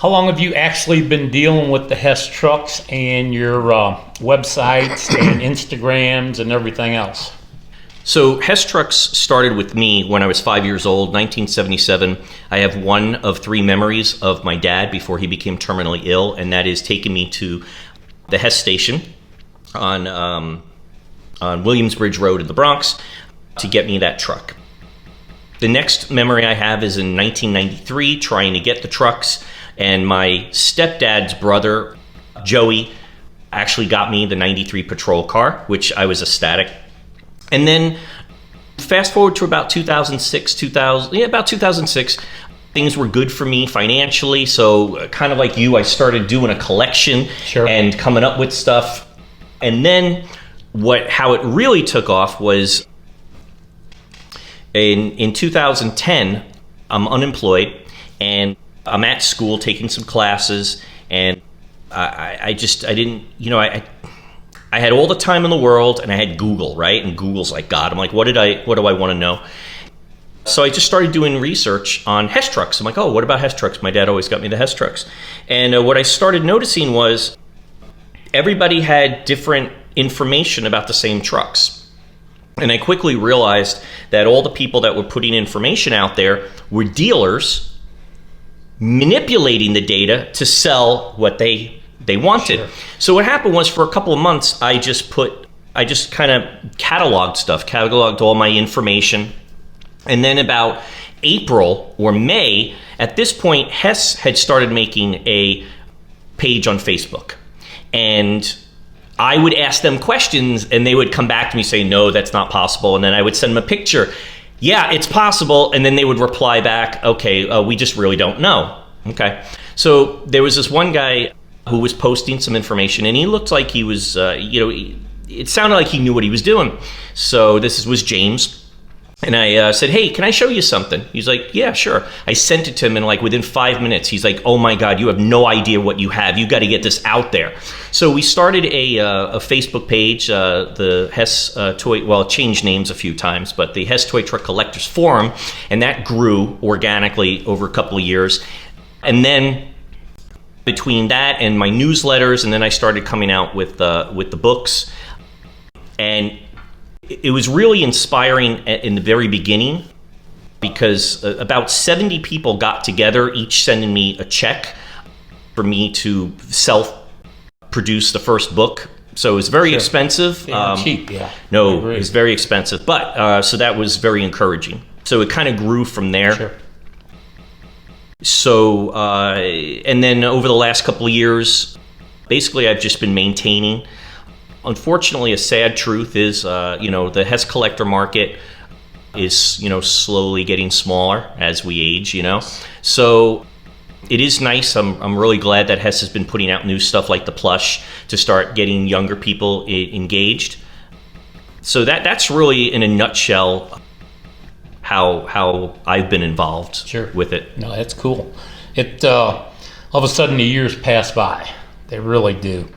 How long have you actually been dealing with the Hess trucks and your websites and Instagrams and everything else? So Hess Trucks started with me when I was 5 years old, 1977. I have one of three memories of my dad before he became terminally ill, and that is taking me to the Hess station on Williamsbridge Road in the Bronx to get me that truck. The next memory I have is in 1993, trying to get the trucks, and my stepdad's brother, Joey, actually got me the 93 patrol car, which I was ecstatic. And then fast forward to about 2006, about 2006, things were good for me financially. So kind of like you, I started doing a collection and coming up with stuff. And then how it really took off was in 2010, I'm unemployed and I'm at school taking some classes, and I had all the time in the world, and I had Google, right? And Google's like God. I'm like, what do I want to know? So I just started doing research on Hess trucks. I'm like, oh, what about Hess trucks? My dad always got me the Hess trucks. And what I started noticing was everybody had different information about the same trucks. And I quickly realized that all the people that were putting information out there were dealers manipulating the data to sell what they wanted. Sure. So what happened was, for a couple of months, I just kind of cataloged all my information. And then about April or May, at this point, Hess had started making a page on Facebook. And I would ask them questions, and they would come back to me saying, no, that's not possible. And then I would send them a picture. Yeah, it's possible. And then they would reply back, okay, we just really don't know. Okay. So there was this one guy who was posting some information, and he looked like he was, it sounded like he knew what he was doing. So this was James. And I said, hey, can I show you something? He's like, yeah, sure. I sent it to him, and like within 5 minutes, he's like, oh my God, you have no idea what you have. You got to get this out there. So we started a Facebook page, the Hess it changed names a few times, but the Hess Toy Truck Collectors Forum, and that grew organically over a couple of years. And then between that and my newsletters, and then I started coming out with the books, and it was really inspiring in the very beginning, because about 70 people got together, each sending me a check for me to self-produce the first book. So it was very expensive. Cheap, yeah. No, it was very expensive, but so that was very encouraging. So it kind of grew from there. Sure. So, and then over the last couple of years, basically I've just been maintaining. Unfortunately, a sad truth is, the Hess collector market is, slowly getting smaller as we age, So it is nice. I'm really glad that Hess has been putting out new stuff like the plush to start getting younger people engaged. So that's really, in a nutshell, how I've been involved with it. No, that's cool. It all of a sudden the years pass by. They really do.